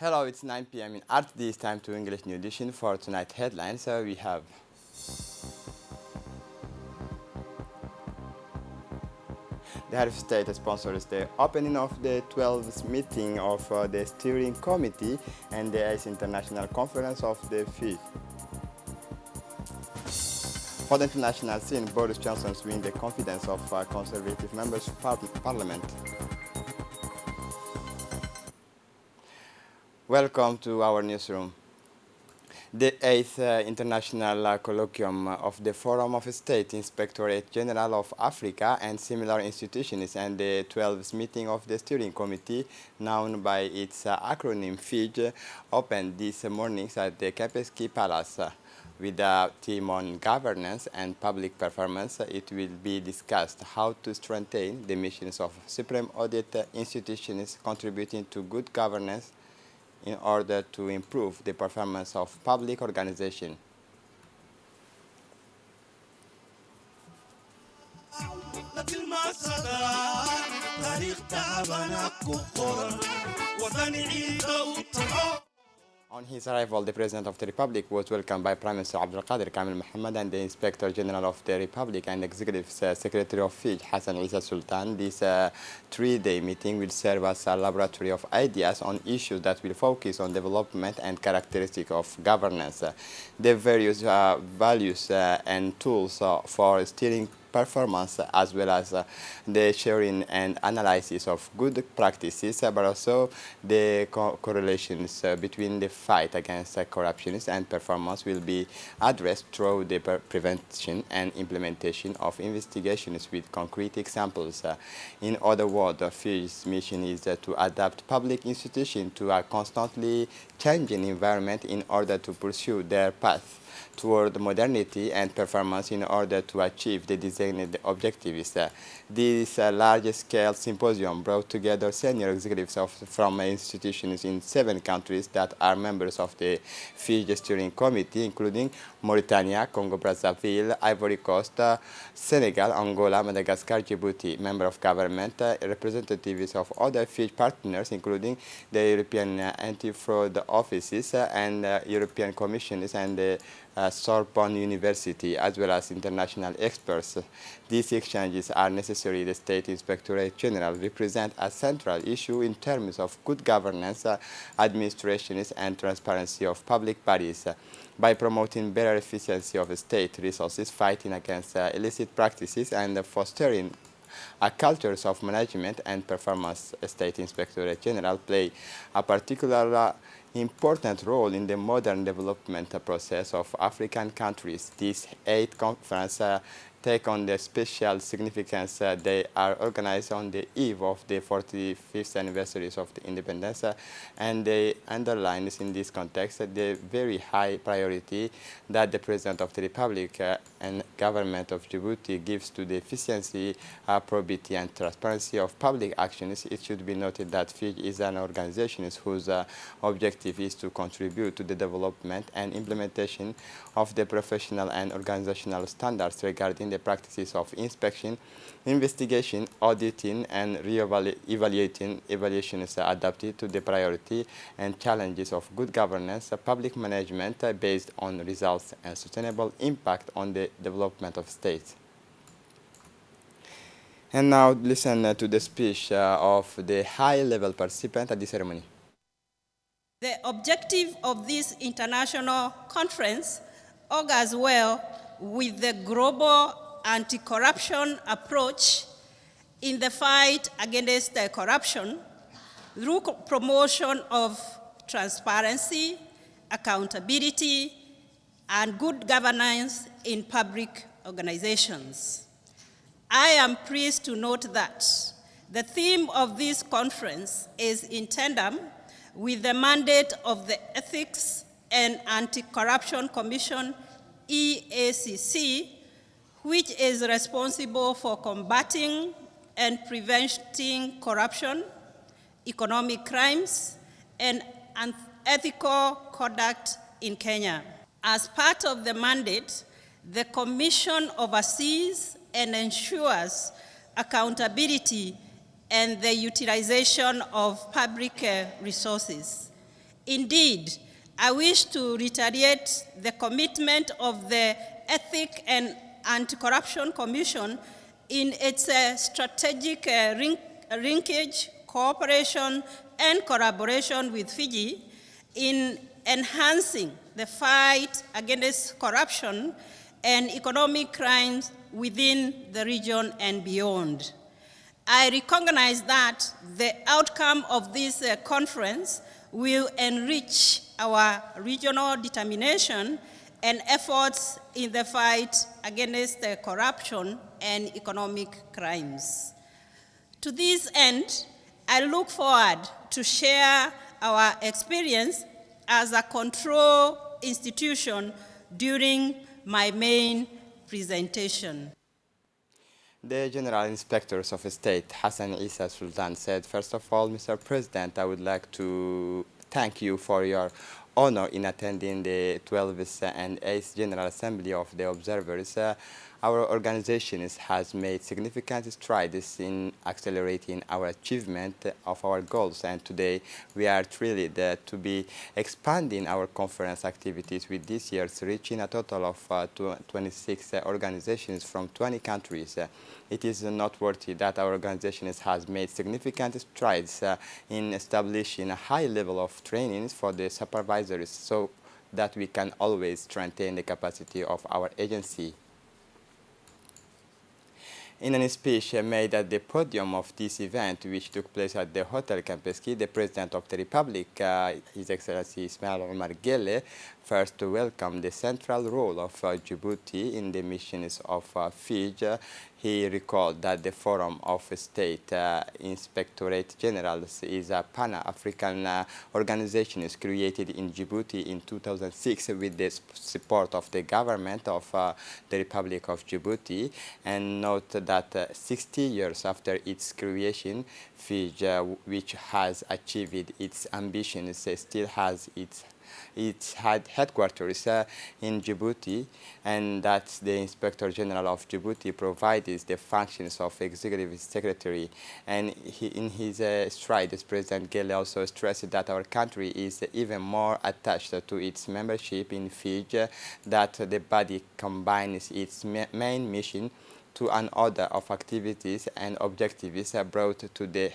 Hello, it's 9 p.m. in RTD. It's time to English New Edition for tonight's headlines. We have the head of state sponsors the opening of the 12th meeting of the steering committee and the 8th international conference of the FIJ. For the international scene, Boris Johnson wins the confidence of conservative members of parliament. Welcome to our newsroom. The 8th International Colloquium of the Forum of State Inspectorate General of Africa and similar institutions and the 12th meeting of the Steering Committee, known by its acronym FIJ, opened this morning at the Kempinski Palace. With a theme on governance and public performance, it will be discussed how to strengthen the missions of Supreme Audit institutions contributing to good governance in order to improve the performance of public organizations. On his arrival, the President of the Republic was welcomed by Prime Minister Abdulkader Kamil Mohammed and the Inspector General of the Republic and Executive Secretary of FIJ, Hassan Isa Sultan. This three-day meeting will serve as a laboratory of ideas on issues that will focus on development and characteristics of governance. The various values and tools for steering performance, as well as the sharing and analysis of good practices, but also the correlations between the fight against corruption and performance will be addressed through the prevention and implementation of investigations with concrete examples. In other words, FIJ's mission is to adapt public institutions to a constantly changing environment in order to pursue their path toward modernity and performance in order to achieve the designated objectives. This large-scale symposium brought together senior executives from institutions in 7 countries that are members of the FIJ Steering Committee, including Mauritania, Congo-Brazzaville, Ivory Coast, Senegal, Angola, Madagascar, Djibouti. Member of government, representatives of other FIJ partners, including the European Anti-Fraud Offices and European Commissions and the Sorbonne University, as well as international experts. These exchanges are necessary. The State Inspectorate General represent a central issue in terms of good governance, administration, and transparency of public bodies. By promoting better efficiency of state resources, fighting against illicit practices, and fostering a culture of management and performance, State Inspectorate General play a particular important role in the modern development process of African countries. This 8th conference take on the special significance. They are organized on the eve of the 45th anniversary of the independence, and they underline in this context the very high priority that the President of the Republic and government of Djibouti gives to the efficiency, probity, and transparency of public actions. It should be noted that FIJ is an organization whose objective is to contribute to the development and implementation of the professional and organizational standards regarding the practices of inspection, investigation, auditing, and evaluations adapted to the priority and challenges of good governance, public management based on results and sustainable impact on the development of states. And now listen to the speech of the high-level participant at the ceremony. The objective of this international conference augurs well with the global anti-corruption approach in the fight against corruption through promotion of transparency, accountability, and good governance in public organizations. I am pleased to note that the theme of this conference is in tandem with the mandate of the Ethics and Anti-Corruption Commission, EACC, which is responsible for combating and preventing corruption, economic crimes, and unethical conduct in Kenya. As part of the mandate, the Commission oversees and ensures accountability and the utilization of public resources. Indeed, I wish to reiterate the commitment of the Ethic and Anti-Corruption Commission in its strategic linkage, cooperation, and collaboration with Fiji in enhancing the fight against corruption and economic crimes within the region and beyond. I recognize that the outcome of this conference will enrich our regional determination and efforts in the fight against corruption and economic crimes. To this end, I look forward to share our experience as a control institution during my main presentation. The General Inspectors of State, Hassan Isa Sultan, said, first of all, Mr. President, I would like to thank you for your honor in attending the 12th and 8th General Assembly of the Observers. Our organization has made significant strides in accelerating our achievement of our goals, and today we are thrilled to be expanding our conference activities with this year's reaching a total of 26 organizations from 20 countries. It is noteworthy that our organization has made significant strides in establishing a high level of trainings for the supervisors so that we can always strengthen the capacity of our agency. In a speech made at the podium of this event, which took place at the Hotel Campeski, the President of the Republic, His Excellency Ismail Omar Guelleh, first welcomed the central role of Djibouti in the missions of Fiji. He recalled that the Forum of State Inspectorate Generals is a Pan-African organization created in Djibouti in 2006 with the support of the government of the Republic of Djibouti, and note that 60 years after its creation, Fiji, which has achieved its ambitions, still has its headquarters in Djibouti, and that the Inspector General of Djibouti provides the functions of Executive Secretary. And in his stride, President Guelleh also stressed that our country is even more attached to its membership in Fiji, that the body combines its main mission to an order of activities and objectives brought to the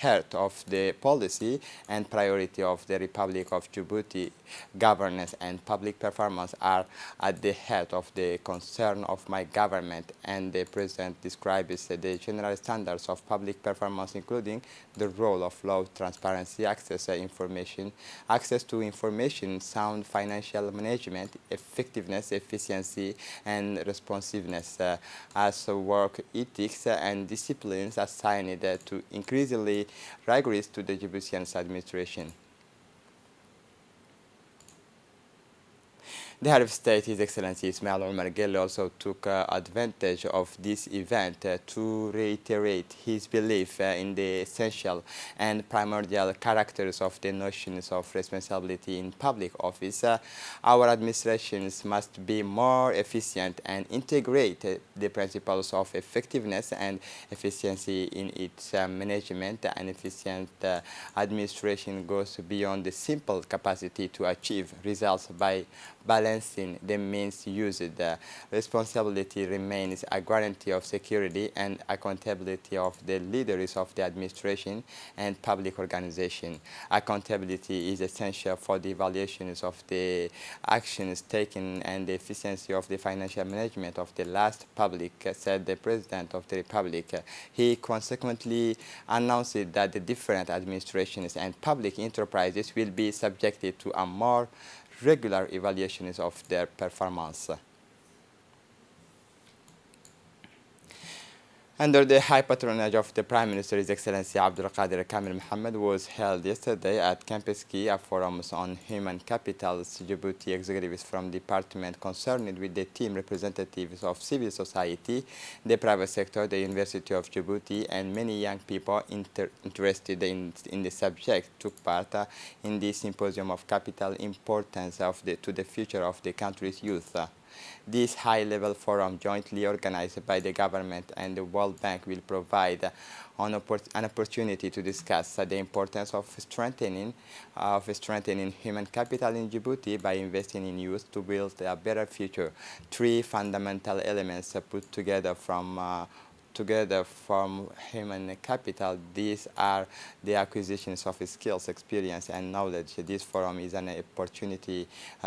heart of the policy and priority of the Republic of Djibouti. Governance and public performance are at the heart of the concern of my government, and the President describes the general standards of public performance, including the role of law, transparency, access to information, sound financial management, effectiveness, efficiency, and responsiveness as work ethics and disciplines assigned to increasingly rigorous to the Djiboutian administration. The Head of State, His Excellency Ismail Omar Guelleh, also took advantage of this event to reiterate his belief in the essential and primordial characters of the notions of responsibility in public office. Our administrations must be more efficient and integrate the principles of effectiveness and efficiency in its management. And efficient administration goes beyond the simple capacity to achieve results by balancing the means used. Responsibility remains a guarantee of security and accountability of the leaders of the administration and public organization. Accountability is essential for the evaluations of the actions taken and the efficiency of the financial management of the last public, said the President of the Republic. He consequently announced that the different administrations and public enterprises will be subjected to a more regular evaluations of their performance. Under the high patronage of the Prime Minister, His Excellency Abdul Qadir Kamil Mohammed, was held yesterday at Campeski a forum on human capitals. Djibouti executives from department concerned with the team representatives of civil society, the private sector, the University of Djibouti, and many young people interested in the subject took part in this symposium of capital importance to the future of the country's youth. This high-level forum, jointly organized by the government and the World Bank, will provide an opportunity to discuss the importance of strengthening human capital in Djibouti by investing in youth to build a better future. Three fundamental elements put together from human capital. These are the acquisitions of skills, experience, and knowledge. This forum is an opportunity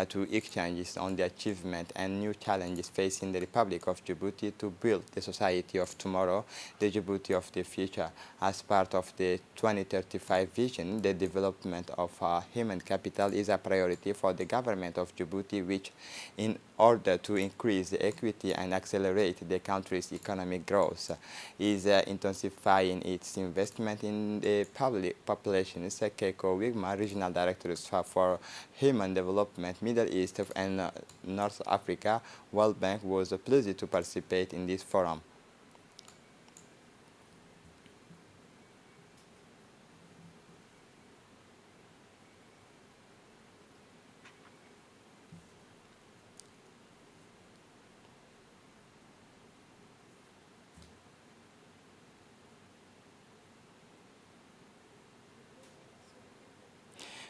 to exchange on the achievement and new challenges facing the Republic of Djibouti to build the society of tomorrow, the Djibouti of the future. As part of the 2035 vision, the development of human capital is a priority for the government of Djibouti, which, in order to increase the equity and accelerate the country's economic growth, is intensifying its investment in the public population. Keiko Wigma, Regional Director for Human Development, Middle East and North Africa, World Bank, was pleased to participate in this forum.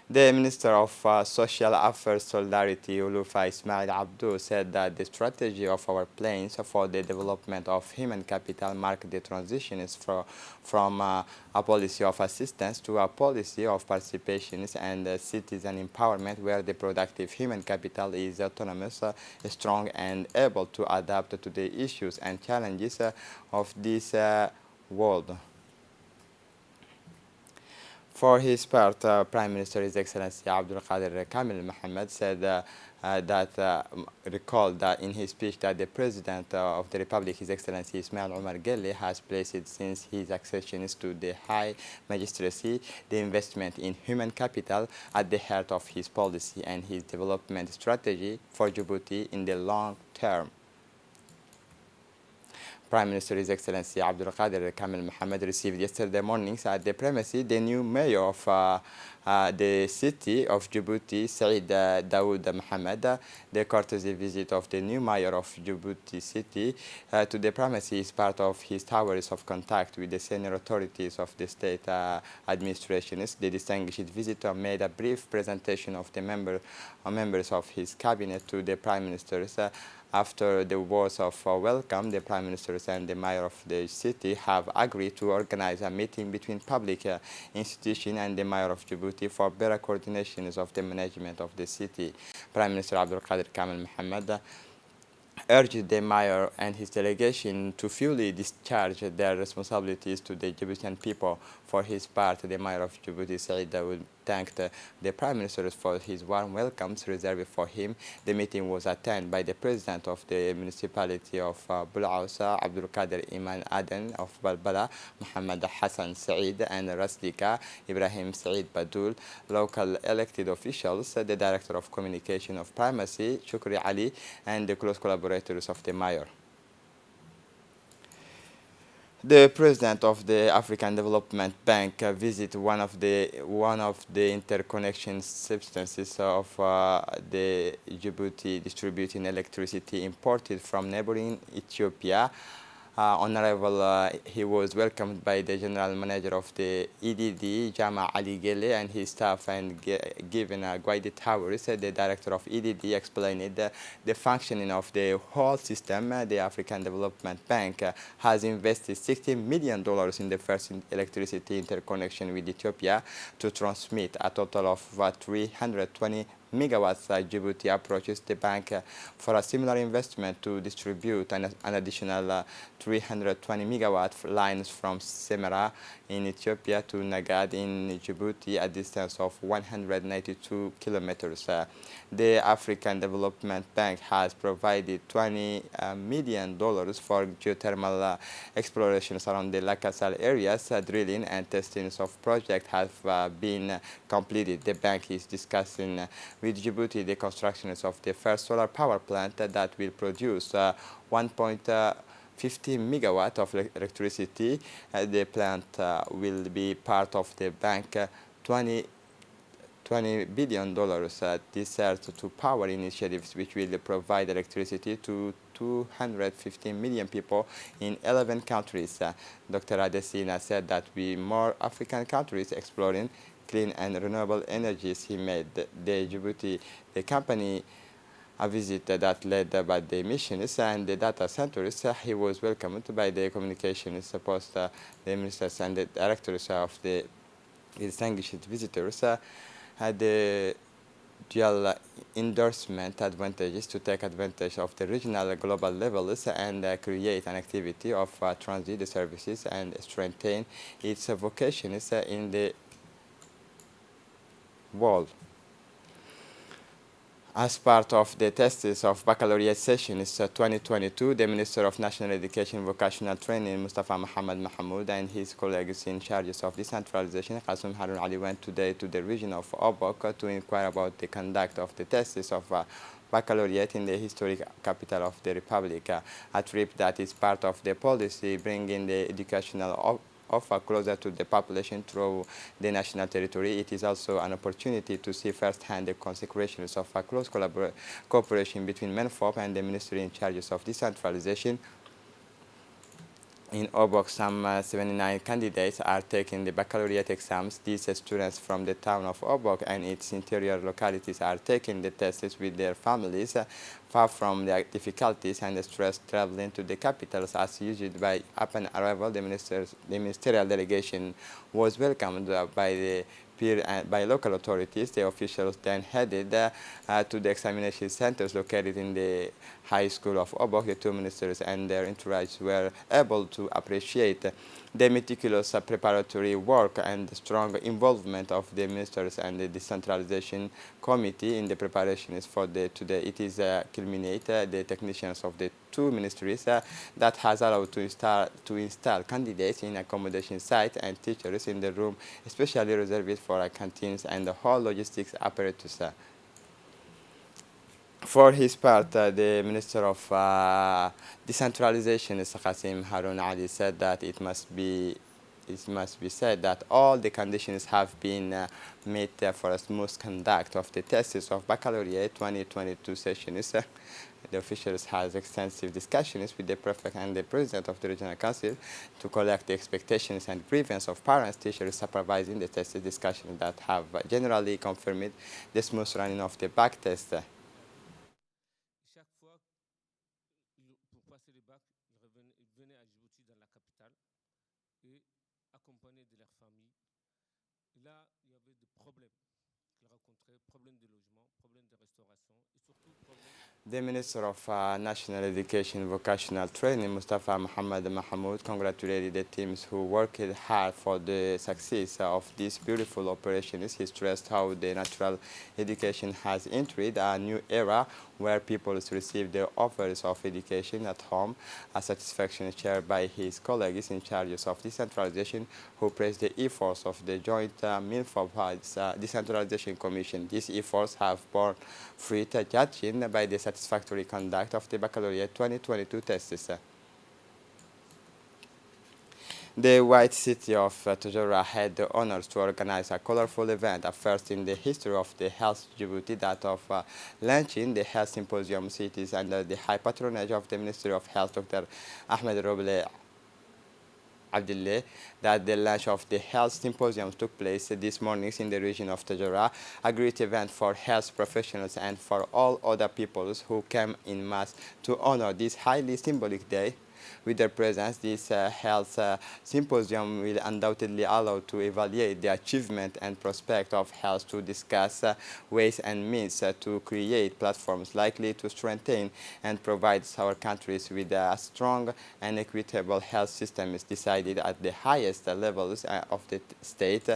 The Minister of Social Affairs Solidarity, Ulufa Ismail Abdou, said that the strategy of our plans for the development of human capital mark the transition from a policy of assistance to a policy of participation and citizen empowerment, where the productive human capital is autonomous, strong, and able to adapt to the issues and challenges of this world. For his part, Prime Minister His Excellency Abdul Qadir Kamil Mohammed said recalled that in his speech that the President of the Republic, His Excellency Ismail Omar Guelleh, has placed since his accession to the High Magistracy the investment in human capital at the heart of his policy and his development strategy for Djibouti in the long term. Prime Minister His Excellency Abdul Qadir Kamil Mohammed received yesterday morning at the premises the new mayor of the city of Djibouti, Saeed Daoud Mohammed. The courtesy visit of the new mayor of Djibouti city to the premises is part of his towers of contact with the senior authorities of the state administrations. The distinguished visitor made a brief presentation of the members of his cabinet to the Prime Ministers. After the words of welcome, the Prime Minister and the Mayor of the city have agreed to organize a meeting between public institutions and the Mayor of Djibouti for better coordination of the management of the city. Prime Minister Abdul Qadir Kamil Mohammed urged the mayor and his delegation to fully discharge their responsibilities to the Djiboutian people. For his part, the mayor of Djibouti, Saeed Daoud, thanked the Prime Minister for his warm welcomes reserved for him. The meeting was attended by the President of the municipality of Bulausa, Abdul Qadir Iman Aden of Balbala, Muhammad Hassan Saeed, and Raslika Ibrahim Saeed Badul, local elected officials, the Director of Communication of Primacy, Shukri Ali, and the close collaborators of the mayor. The president of the African Development Bank visited one of the interconnection substances of the Djibouti distributing electricity imported from neighboring Ethiopia. On arrival, he was welcomed by the general manager of the EDD, Jama Ali Guelleh, and his staff, and given a guided tour. The director of EDD explained the functioning of the whole system. The African Development Bank has invested $60 million in the first electricity interconnection with Ethiopia to transmit a total of 320 megawatts. Djibouti approaches the bank for a similar investment to distribute an additional 320 megawatt lines from Semera in Ethiopia to Nagad in Djibouti, a distance of 192 kilometers. The African Development Bank has provided $20 million for geothermal explorations around the Lakasal areas. Drilling and testing of projects have been completed. The bank is discussing with Djibouti the construction of the first solar power plant that will produce 1.50 megawatt of electricity. The plant will be part of the bank 20 $20 billion this year to power initiatives which will provide electricity to 215 million people in 11 countries. Dr. Adesina said that more African countries exploring clean and renewable energies. He made the Djibouti, the company, a visit that led by the missions and the data centers. He was welcomed by the communications post, the ministers and the directors of the distinguished visitors. Had the dual endorsement advantages to take advantage of the regional global levels and create an activity of transit services and strengthen its vocations in the world. As part of the tests of baccalaureate sessions 2022, the Minister of National Education and Vocational Training, Mustafa Mohammed Mahmoud, and his colleagues in charge of decentralization, Qasem Harun Ali, went today to the region of Obok to inquire about the conduct of the tests of baccalaureate in the historic capital of the Republic, a trip that is part of the policy bringing the educational offer closer to the population through the national territory. It is also an opportunity to see firsthand the consequences of a close cooperation between MENFOP and the ministry in charge of decentralization. In Obok, some 79 candidates are taking the baccalaureate exams. These students from the town of Obok and its interior localities are taking the tests with their families, far from the difficulties and the stress traveling to the capitals. As usual, upon arrival, the ministerial delegation was welcomed by the by local authorities. The officials then headed to the examination centers located in the high school of Obok. The two ministers and their entourage were able to appreciate the meticulous preparatory work and the strong involvement of the ministers and the decentralization committee in the preparations for today. It is culminate the technicians of the two ministries that has allowed to install candidates in accommodation site and teachers in the room especially reserved for canteens and the whole logistics apparatus. For his part, the Minister of Decentralization, Qasem Harun Ali, said that it must be said that all the conditions have been met for a smooth conduct of the tests of Baccalaureate 2022 sessions. The officials has extensive discussions with the prefect and the president of the regional council to collect the expectations and grievances of parents, teachers supervising the test discussions that have generally confirmed the smooth running of the back test. Chaque fois, pour passer les bacs, ils venaient à Djibouti, dans la capitale, et accompagnés de leur famille. Et là, il y avait des problèmes qu'ils rencontraient, problèmes de logement, problèmes de restauration, et surtout problèmes. The Minister of National Education and Vocational Training, Mustafa Mohammed Mahmoud, congratulated the teams who worked hard for the success of this beautiful operation. He stressed how the natural education has entered a new era where people receive the offers of education at home, a satisfaction shared by his colleagues in charge of decentralization who praised the efforts of the joint MINFOP Decentralization Commission. These efforts have borne fruit, judging by the satisfactory conduct of the Baccalaureate 2022 tests. The white city of Tadjoura had the honors to organize a colorful event, a first in the history of the Health Djibouti, that of launching the Health Symposium cities under the high patronage of the Ministry of Health, Dr. Ahmed Roble Abdullah. That the launch of the Health Symposium took place this morning in the region of Tadjoura, a great event for health professionals and for all other peoples who came in mass to honor this highly symbolic day. With their presence, this health symposium will undoubtedly allow to evaluate the achievement and prospect of health, to discuss ways and means to create platforms likely to strengthen and provide our countries with a strong and equitable health system is decided at the highest levels of the state.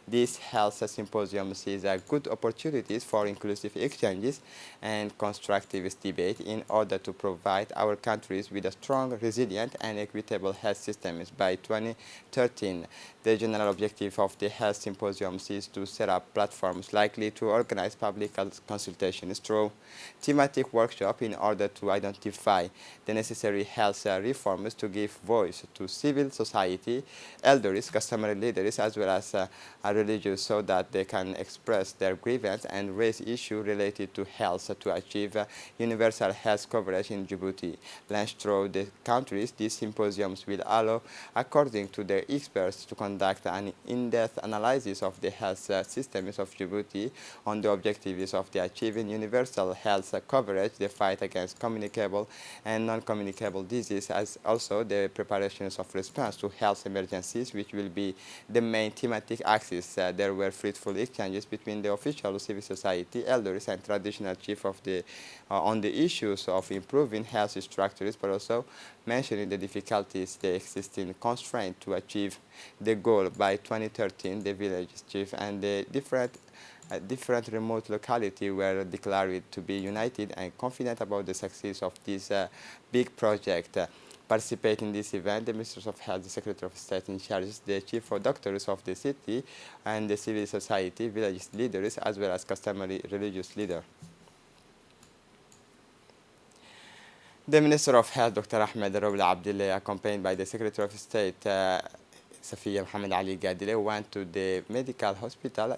This health symposium sees good opportunities for inclusive exchanges and constructive debate in order to provide our countries with a strong, resilient resilient and equitable health systems by 2013. The general objective of the Health Symposiums is to set up platforms likely to organize public consultations through thematic workshops in order to identify the necessary health reforms to give voice to civil society, elders, customary leaders, as well as religious, so that they can express their grievance and raise issues related to health to achieve universal health coverage in Djibouti. Launched through the countries, these symposiums will allow, according to their experts, to conduct an in-depth analysis of the health systems of Djibouti on the objectives of the achieving universal health coverage, the fight against communicable and non-communicable disease, as also the preparations of response to health emergencies, which will be the main thematic axis. There were fruitful exchanges between the official civil society, elders, and traditional chief of the on the issues of improving health structures, but also mentioning the difficulties, the existing constraint to achieve the goal by 2013. The village chief and the different remote localities were declared to be united and confident about the success of this big project. Participate in this event, the Ministers of Health, the Secretary of State in charge, the chief of doctors of the city, and the civil society, village leaders, as well as customary religious leaders. The Minister of Health, Dr. Ahmed Roble Abdullah, accompanied by the Secretary of State, Safiya Mohammed Ali Gadile, went to the medical hospital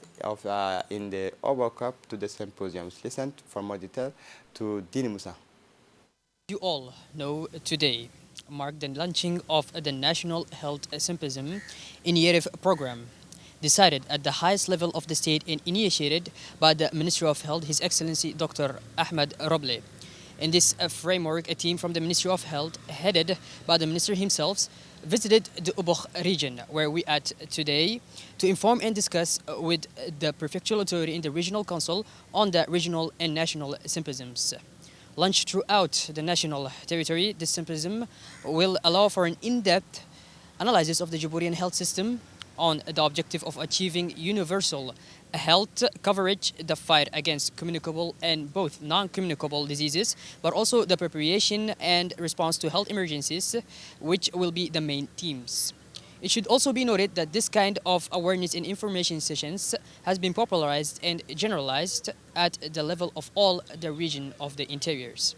in the Obokop to the symposiums. Listen for more detail to Dini Musa. You all know today marked the launching of the National Health Symposium Initiative Program, decided at the highest level of the state and initiated by the Ministry of Health, His Excellency Dr. Ahmed Roble. In this framework, a team from the Ministry of Health, headed by the Minister himself, visited the Obokh region, where we are at today, to inform and discuss with the prefectural authority in the regional council on the regional and national symposiums. Launched throughout the national territory, this symposium will allow for an in-depth analysis of the Djiboutian health system on the objective of achieving universal health coverage, the fight against communicable and both non-communicable diseases, but also the preparation and response to health emergencies, which will be the main themes. It should also be noted that this kind of awareness and information sessions has been popularized and generalized at the level of all the region of the interiors.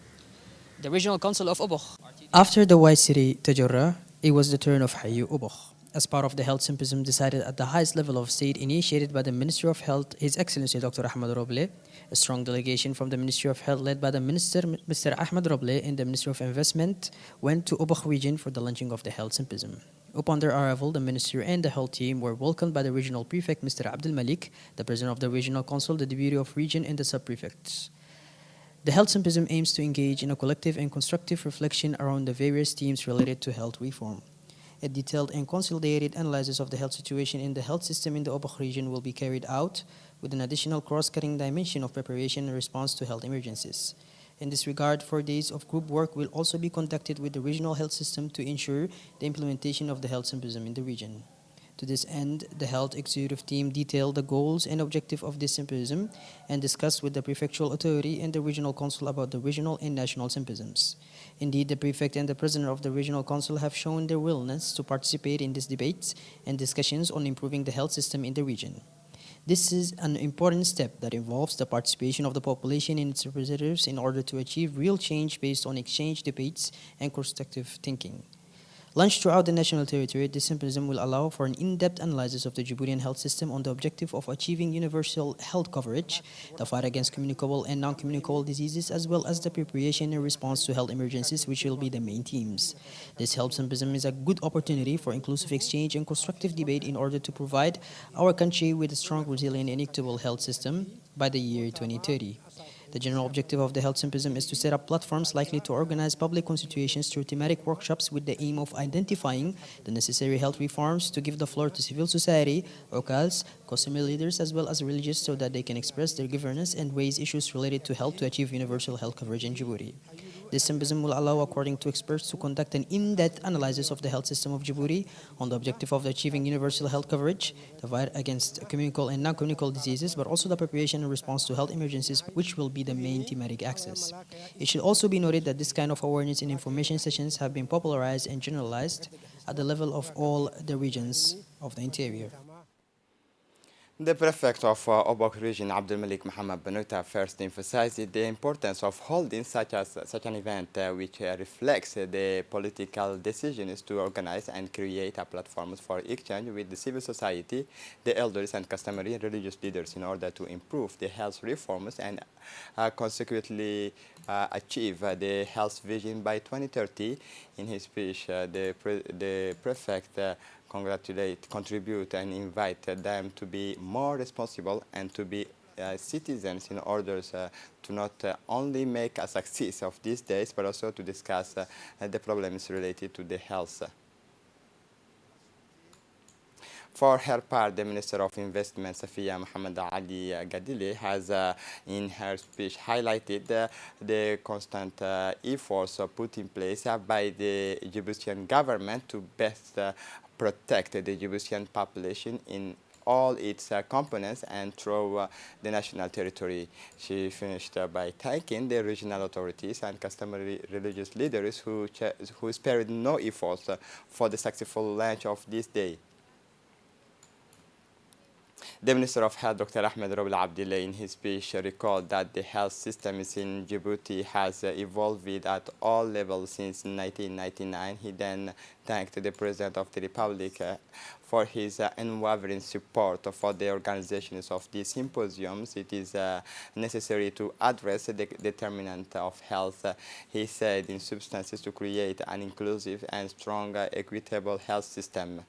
The Regional Council of Obokh. After the White City Tajura, it was the turn of Hayu Obokh. As part of the health symposium decided at the highest level of state, initiated by the Ministry of Health, His Excellency Dr. Ahmed Roble, a strong delegation from the Ministry of Health led by the Minister, Mr. Ahmed Roble, and the Ministry of Investment went to Obokh region for the launching of the health symposium. Upon their arrival, the Minister and the health team were welcomed by the Regional Prefect, Mr. Abdul Malik, the President of the Regional Council, the Deputy of Region, and the Sub-Prefects. The health symposium aims to engage in a collective and constructive reflection around the various themes related to health reform. A detailed and consolidated analysis of the health situation in the health system in the Obokh region will be carried out with an additional cross-cutting dimension of preparation and response to health emergencies. In this regard, 4 days of group work will also be conducted with the regional health system to ensure the implementation of the health symposium in the region. To this end, the health executive team detailed the goals and objectives of this symposium and discussed with the prefectural authority and the regional council about the regional and national symposiums. Indeed, the prefect and the president of the regional council have shown their willingness to participate in these debates and discussions on improving the health system in the region. This is an important step that involves the participation of the population and its representatives in order to achieve real change based on exchange debates and constructive thinking. Launched throughout the national territory, this symposium will allow for an in-depth analysis of the Djiboutian health system on the objective of achieving universal health coverage, the fight against communicable and non-communicable diseases, as well as the preparation and response to health emergencies, which will be the main themes. This health symposium is a good opportunity for inclusive exchange and constructive debate in order to provide our country with a strong, resilient, and equitable health system by the year 2030. The general objective of the health symposium is to set up platforms likely to organize public consultations through thematic workshops with the aim of identifying the necessary health reforms to give the floor to civil society, locals, customary leaders, as well as religious, so that they can express their governance and raise issues related to health to achieve universal health coverage in Djibouti. This symposium will allow, according to experts, to conduct an in-depth analysis of the health system of Djibouti on the objective of achieving universal health coverage, the fight against communicable and non-communicable diseases, but also the preparation and response to health emergencies, which will be the main thematic axis. It should also be noted that this kind of awareness and information sessions have been popularized and generalized at the level of all the regions of the interior. The prefect of Obok region, Abdul Malik Mohammed Banuta, first emphasized the importance of holding such an event, which reflects the political decisions to organize and create a platform for exchange with the civil society, the elders, and customary religious leaders in order to improve the health reforms and consequently achieve the health vision by 2030. In his speech, the prefect contribute and invite them to be more responsible and to be citizens in order to not only make a success of these days, but also to discuss the problems related to the health. For her part, the Minister of Investment, Safia Mohammed Ali Gadili, has in her speech highlighted the constant efforts put in place by the Djiboutian government to best protect the Djiboutian population in all its components and through the national territory. She finished by thanking the regional authorities and customary religious leaders who spared no efforts for the successful launch of this day. The Minister of Health, Dr. Ahmed Robil Abdillah, in his speech recalled that the health system in Djibouti has evolved at all levels since 1999. He then thanked the President of the Republic for his unwavering support for the organizations of these symposiums. It is necessary to address the determinant of health, he said, in substances to create an inclusive and strong, equitable health system.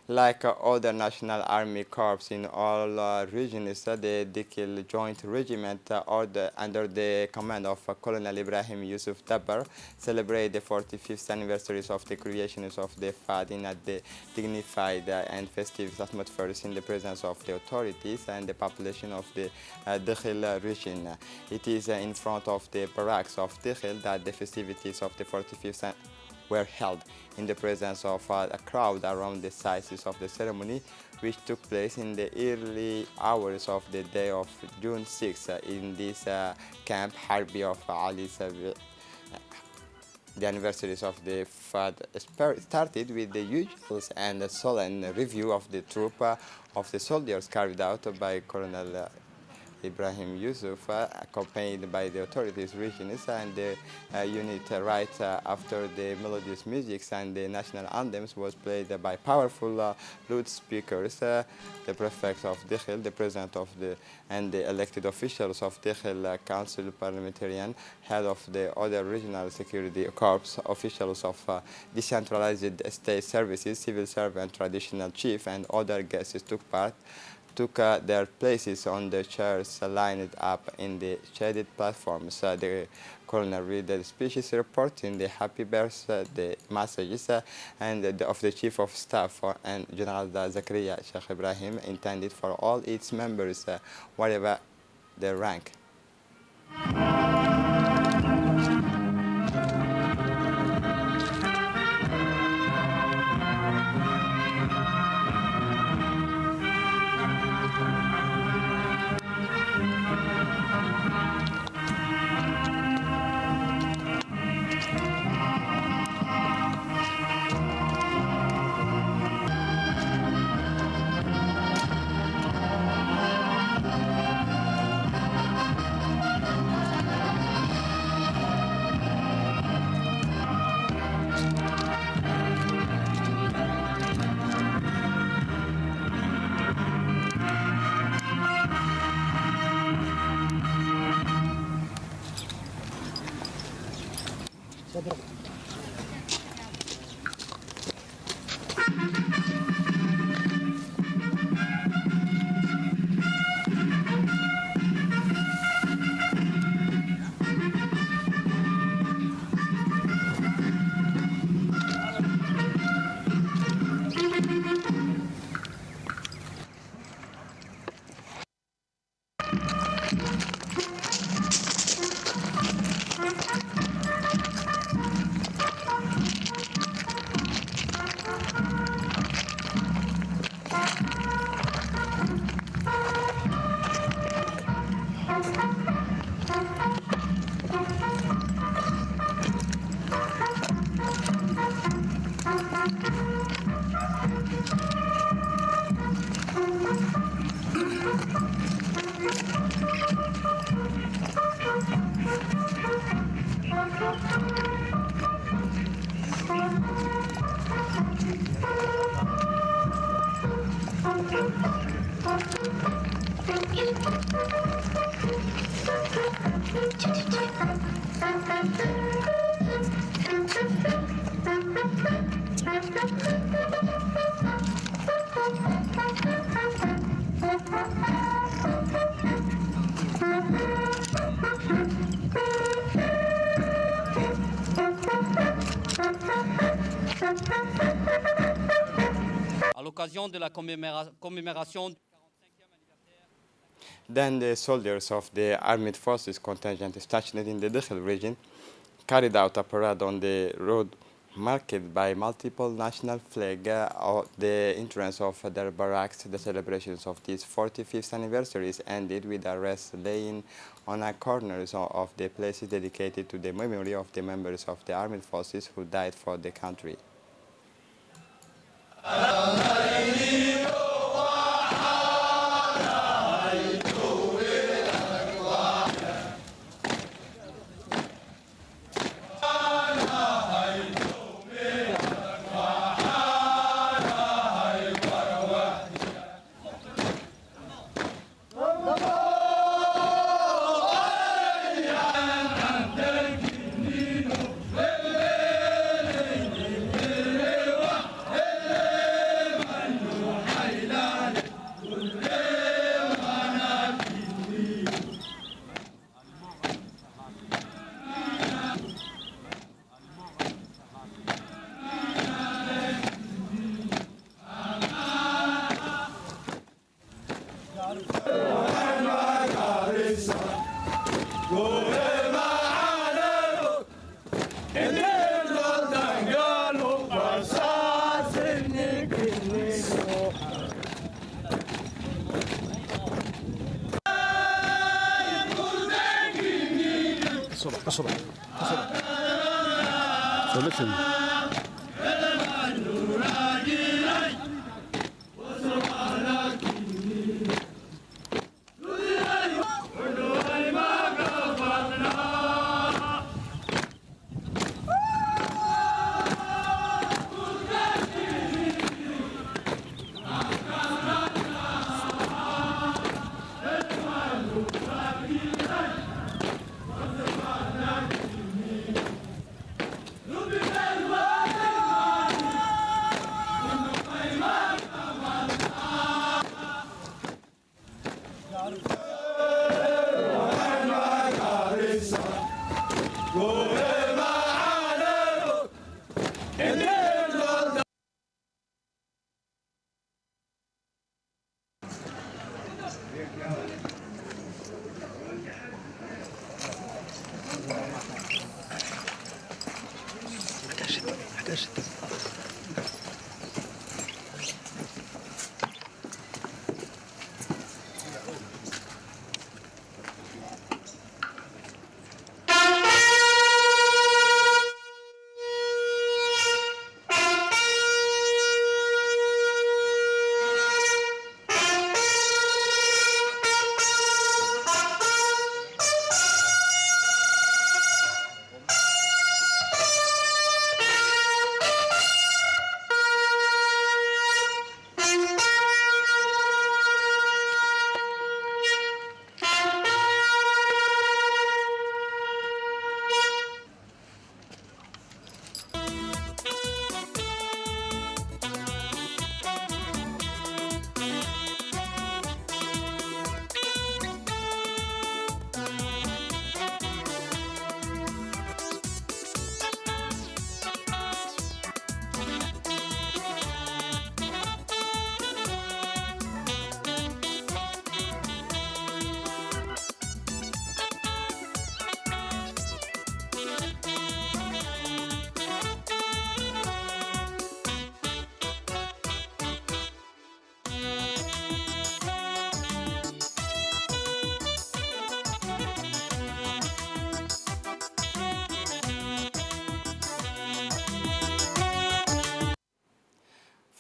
Like other National Army Corps in all regions, the Dikil Joint Regiment under the command of Colonel Ibrahim Yusuf Dabbar celebrate the 45th anniversary of the creation of the FAD in a dignified and festive atmosphere in the presence of the authorities and the population of the Dikil region. It is in front of the barracks of Dikil that the festivities of the 45th were held in the presence of a crowd around the sites of the ceremony, which took place in the early hours of the day of June 6 in this camp Harbi of Ali Sabi. The anniversaries of the FAD started with the usual and solemn review of the troop of the soldiers carried out by Colonel Ibrahim Yusuf, accompanied by the authorities regions and the unit right after the melodious music and the national anthems was played by powerful loudspeakers. The prefect of Dikil, the president of and the elected officials of Dikil Council Parliamentarian, head of the other regional security corps, officials of decentralized state services, civil servant, traditional chief, and other guests took their places on the chairs lined up in the shaded platforms. The colonel read the speeches reporting the happy birthday messages and of the chief of staff and General Zakaria Sheikh Ibrahim, intended for all its members, whatever their rank. À l'occasion de la commémoration Then the soldiers of the armed forces contingent stationed in the Dakhil region carried out a parade on the road marked by multiple national flags at the entrance of their barracks. The celebrations of this 45th anniversary ended with a wreath laying on a corner of the places dedicated to the memory of the members of the armed forces who died for the country. So listen.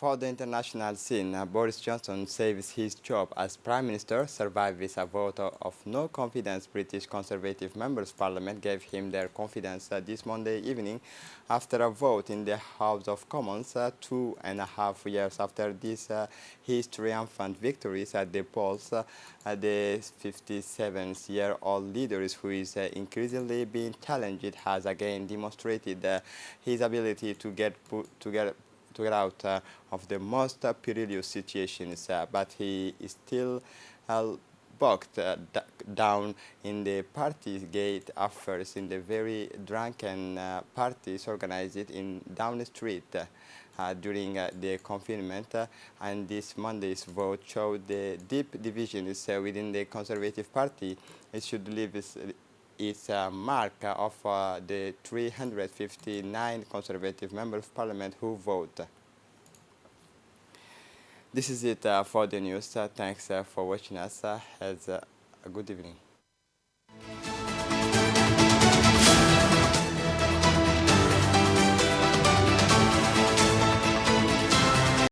for the international scene, Boris Johnson saves his job as Prime Minister, survived with a vote of no confidence. British Conservative members of Parliament gave him their confidence this Monday evening after a vote in the House of Commons 2.5 years after this his triumphant victories at the polls. The 57-year-old leader, who is increasingly being challenged, has again demonstrated his ability to get out of the most perilous situations, but he is still bogged down in the Partygate affairs in the very drunken parties organized in Downing Street during the confinement, and this Monday's vote showed the deep divisions within the Conservative Party. It should leave its mark of the 359 Conservative members of Parliament who vote. This is it for the news. Thanks for watching us. Have a good evening.